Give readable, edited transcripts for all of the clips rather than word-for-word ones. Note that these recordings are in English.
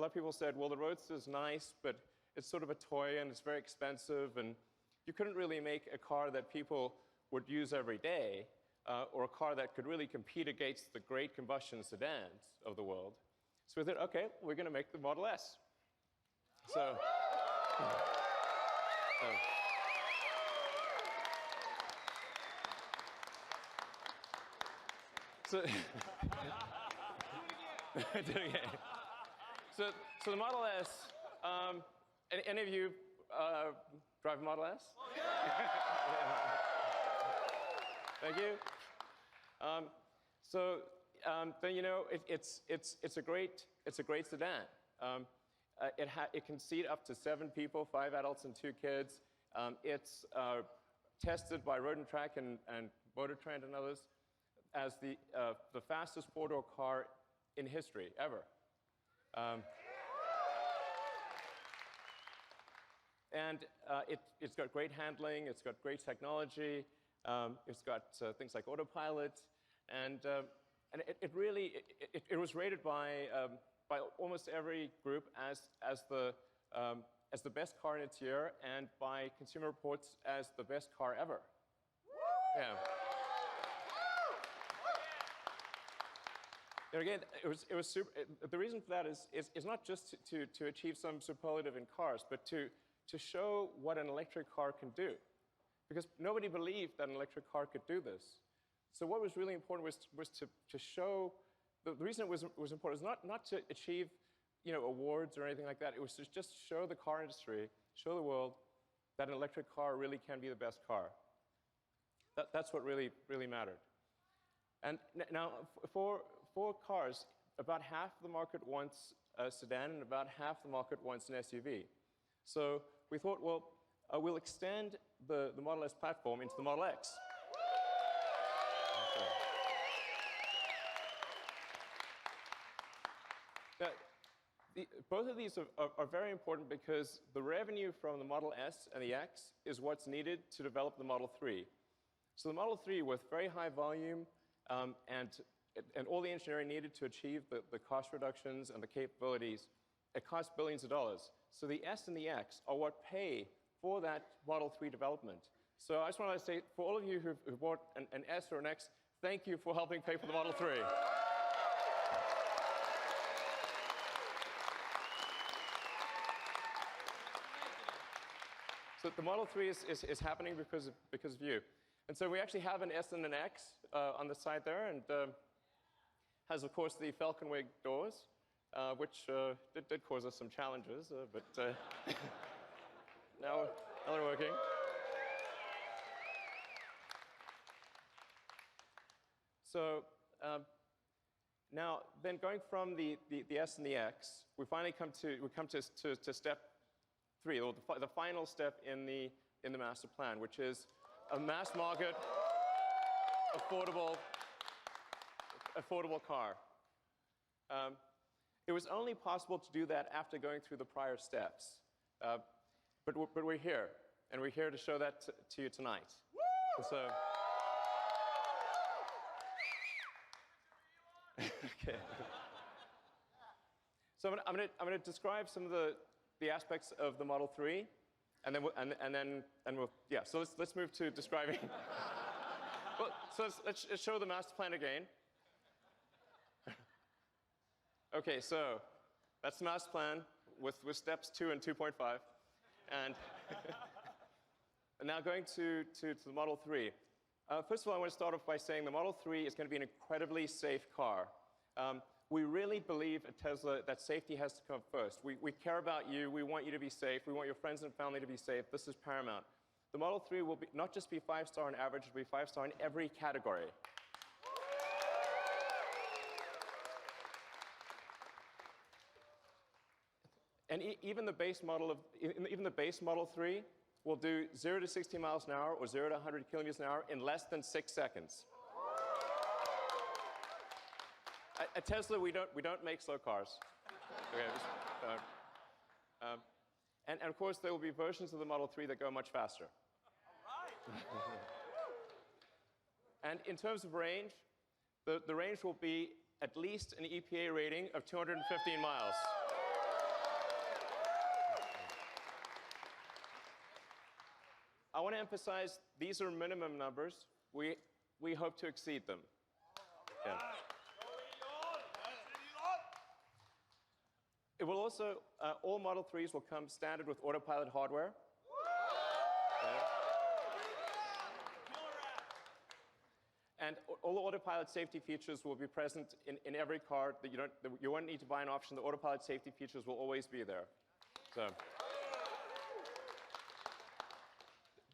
of people said, well, the Roadster is nice, but it's sort of a toy and it's very expensive, and you couldn't really make a car that people would use every day, or a car that could really compete against the great combustion sedans of the world. So we thought, OK, we're going to make the Model S. So the Model S, any of you drive a Model S? Oh, yeah. Thank you. Then you know it's a great sedan. It can seat up to 7 people, 5 adults and 2 kids. It's tested by Road and Track and Motor Trend and others as the fastest 4-door car in history ever. It's got great handling. It's got great technology. It's got things like autopilot, and it was rated by almost every group as the best car in its year, and by Consumer Reports as the best car ever. Yeah. And again, it was super. The reason for that is not just to achieve some superlative in cars, but to show what an electric car can do. Because nobody believed that an electric car could do this. So what was really important was to show, the reason it was important is not to achieve awards or anything like that. It was to just show the car industry, show the world that an electric car really can be the best car. That's what really mattered. And now for cars, about half the market wants a sedan and about half the market wants an SUV. So we thought, well, we'll extend the Model S platform into the Model X. Now, both of these are very important because the revenue from the Model S and the X is what's needed to develop the Model 3. So the Model 3, with very high volume and all the engineering needed to achieve the cost reductions and the capabilities, it costs billions of dollars. So the S and the X are what pay for that Model 3 development. So I just want to say, for all of you who bought an S or an X, thank you for helping pay for the Model 3. So the Model 3 is happening because of you. And so we actually have an S and an X on the side there, and has, of course, the Falcon Wing doors, which did cause us some challenges, but now they're working. So now, then going from the S and the X, we finally come to step 3, or the final step in the master plan, which is a mass market, affordable car. It was only possible to do that after going through the prior steps. But we're here, and we're here to show that to you tonight. So, okay. So I'm going to describe some of the aspects of the Model 3, and then we'll yeah. So let's move to describing. Well, so let's show the master plan again. Okay, so that's the master plan with steps 2 and 2.5. And now going to the Model 3. First of all, I want to start off by saying the Model 3 is going to be an incredibly safe car. We really believe at Tesla that safety has to come first. We care about you. We want you to be safe. We want your friends and family to be safe. This is paramount. The Model 3 will not just be 5-star on average, it will be 5-star in every category. And even the base Model 3 will do 0 to 60 miles an hour or 0 to 100 kilometers an hour in less than 6 seconds. At Tesla, we don't make slow cars. Okay, and of course, there will be versions of the Model 3 that go much faster. All right. And in terms of range, the range will be at least an EPA rating of 215 miles. I want to emphasize these are minimum numbers. We hope to exceed them. Yeah. It will also, all Model 3s will come standard with Autopilot hardware. Okay. And all the Autopilot safety features will be present in every car. That you won't need to buy an option. The Autopilot safety features will always be there. So.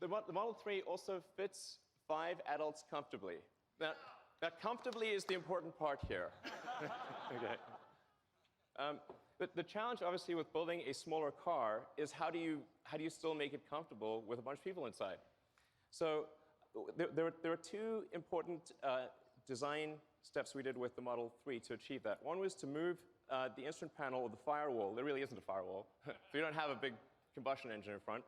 The Model 3 also fits 5 adults comfortably. Now comfortably is the important part here. Okay. But the challenge, obviously, with building a smaller car is how do you still make it comfortable with a bunch of people inside? So there are two important design steps we did with the Model 3 to achieve that. One was to move the instrument panel or the firewall. There really isn't a firewall. We don't have a big combustion engine in front.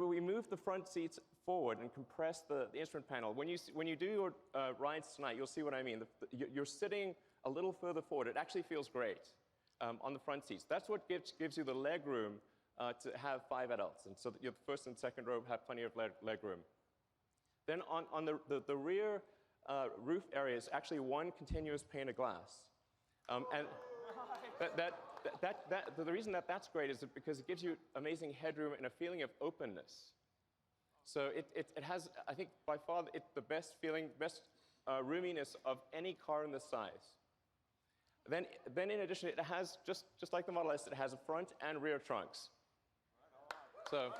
We moved the front seats forward and compressed the instrument panel. When you do your rides tonight, you'll see what I mean. You're sitting a little further forward. It actually feels great on the front seats. That's what gives you the leg room to have 5 adults. And so that your first and second row have plenty of leg room. Then on the rear roof area is actually one continuous pane of glass. And the reason that that's great is because it gives you amazing headroom and a feeling of openness. So it has, I think, by far the best roominess of any car in this size. Then in addition, it has, just like the Model S, it has a front and rear trunks. So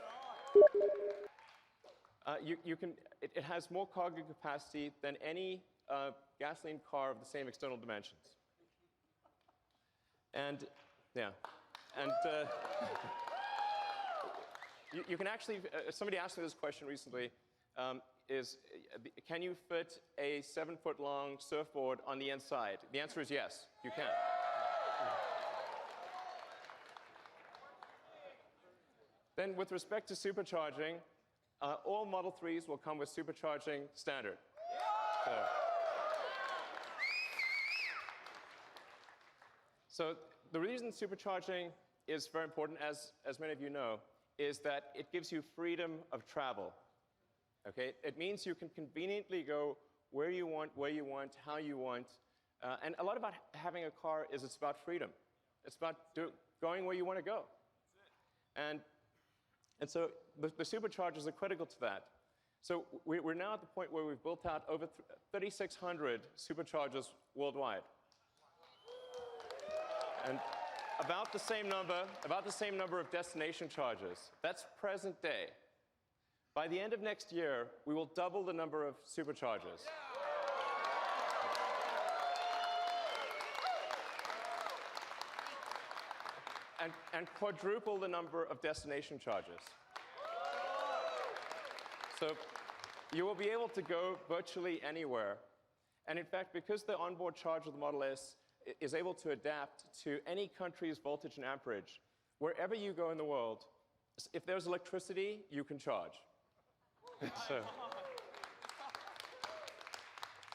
it has more cargo capacity than any gasoline car of the same external dimensions. And yeah, and you can actually, somebody asked me this question recently, can you fit a 7-foot-long surfboard on the inside? The answer is yes, you can. Then with respect to supercharging, all Model 3s will come with supercharging standard. So the reason supercharging is very important, as many of you know, is that it gives you freedom of travel. Okay? It means you can conveniently go where you want, how you want. And a lot about having a car is it's about freedom. It's about going where you want to go. And so the superchargers are critical to that. So we're now at the point where we've built out over 3,600 superchargers worldwide. And about the same number of destination chargers. That's present day. By the end of next year, we will double the number of superchargers. And quadruple the number of destination chargers. So you will be able to go virtually anywhere. And in fact, because the onboard charger of the Model S is able to adapt to any country's voltage and amperage, wherever you go in the world, if there's electricity, you can charge.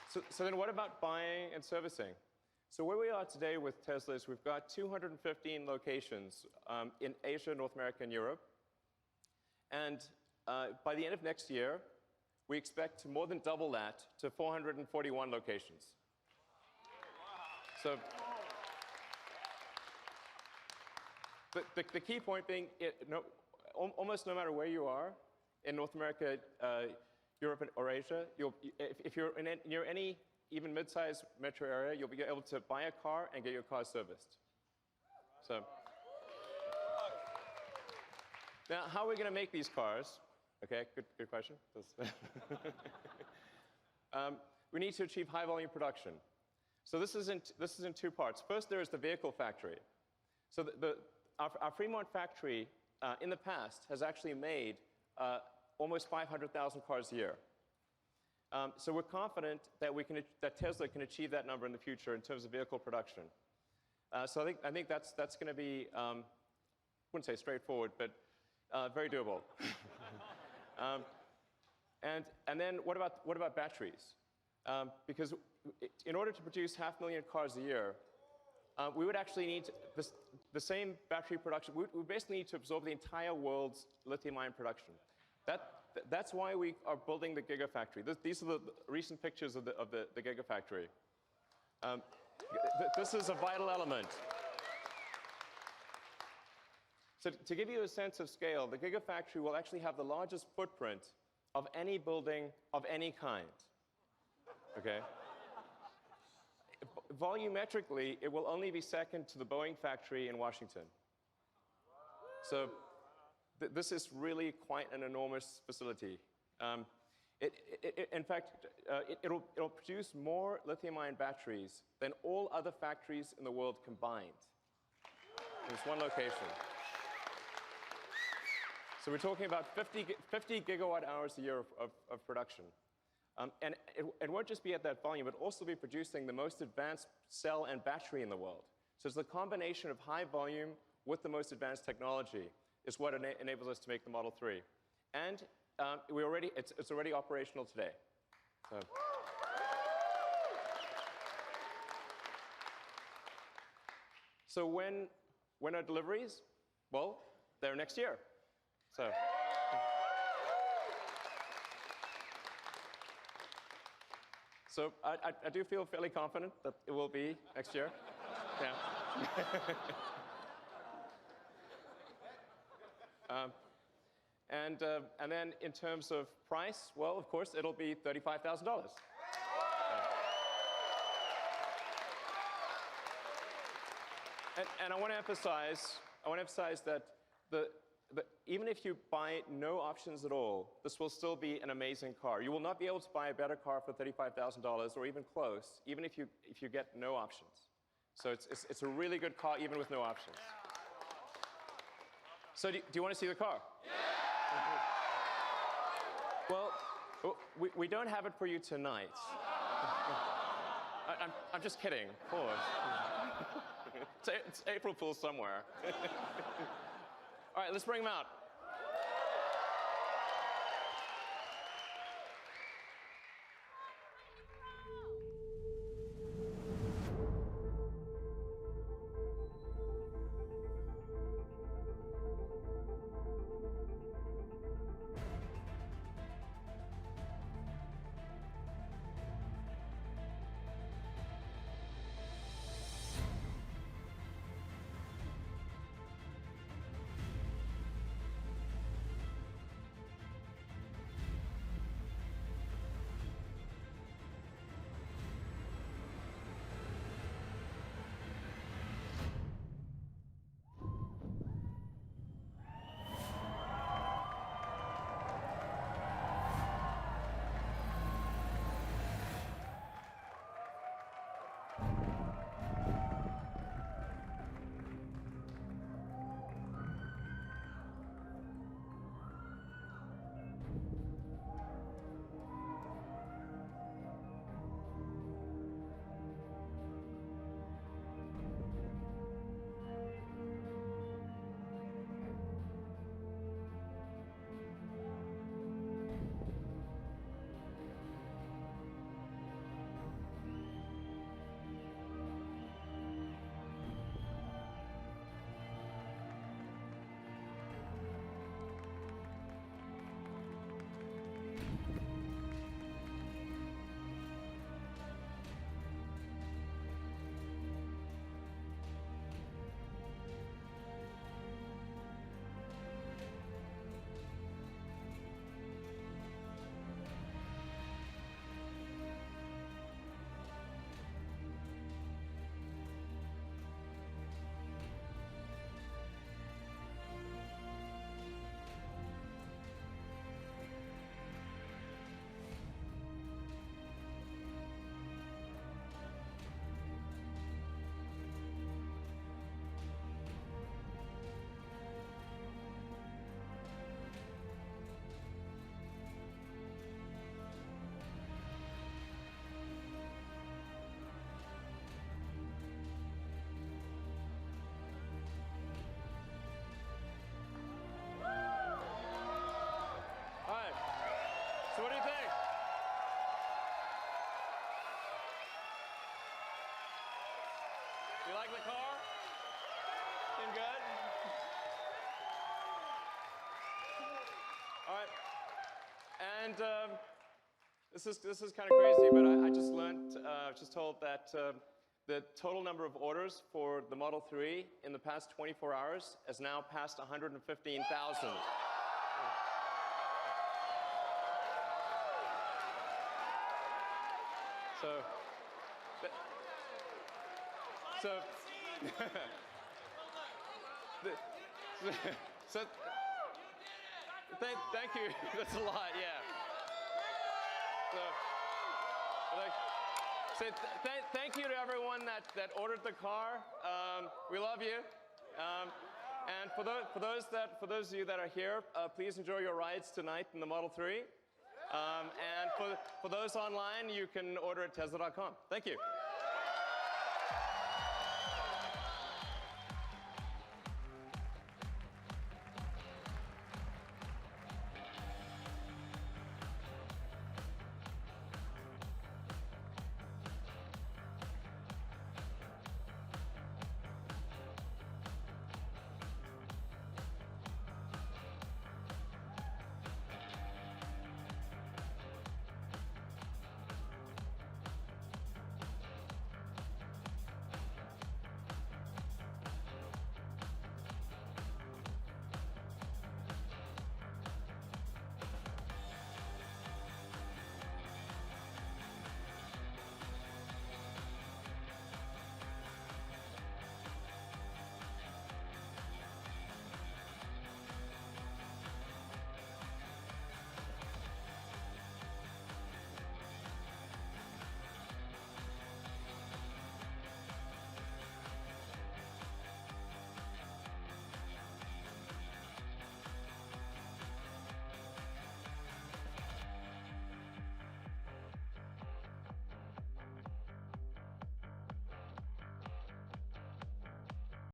So then what about buying and servicing? So where we are today with Tesla is we've got 215 locations in Asia, North America, and Europe. And by the end of next year, we expect to more than double that to 441 locations. So the key point being, almost no matter where you are, in North America, Europe, or Asia, if you're near any even mid-sized metro area, you'll be able to buy a car and get your car serviced. So now, how are we going to make these cars? Okay, good question. We need to achieve high volume production. So this is in 2 parts. First, there is the vehicle factory. So our Fremont factory in the past has actually made almost 500,000 cars a year. So we're confident that Tesla can achieve that number in the future in terms of vehicle production. So I think that's going to be, I wouldn't say straightforward, but very doable. And then what about batteries? Because in order to produce 500,000 cars a year, we would actually need the same battery production. We basically need to absorb the entire world's lithium-ion production. That's why we are building the Gigafactory. These are the recent pictures of the Gigafactory. This is a vital element. So to give you a sense of scale, the Gigafactory will actually have the largest footprint of any building of any kind. Okay? Volumetrically, it will only be second to the Boeing factory in Washington. So this is really quite an enormous facility. In fact, it'll produce more lithium-ion batteries than all other factories in the world combined. In this one location. So we're talking about 50 gigawatt hours a year of production. And it won't just be at that volume, but also be producing the most advanced cell and battery in the world. So it's the combination of high volume with the most advanced technology is what enables us to make the Model 3. And it's already operational today. So when are deliveries? Well, they're next year. So I do feel fairly confident that it will be next year. Yeah. And then in terms of price, well, of course, it'll be $35,000. And I want to emphasize that even if you buy no options at all, this will still be an amazing car. You will not be able to buy a better car for $35,000 or even close, even if you get no options. So it's a really good car, even with no options. So do you want to see the car? Yeah! Well, we don't have it for you tonight. I'm just kidding, of course. It's April Fool's somewhere. All right, let's bring them out. So what do you think? You like the car? Seem good? All right. And this is kind of crazy, but I just learned, just told that the total number of orders for the Model 3 in the past 24 hours has now passed 115,000. So thank you. That's a lot, yeah. So thank you to everyone that ordered the car. We love you. And for those of you that are here, please enjoy your rides tonight in the Model 3. And for those online, you can order at Tesla.com. Thank you.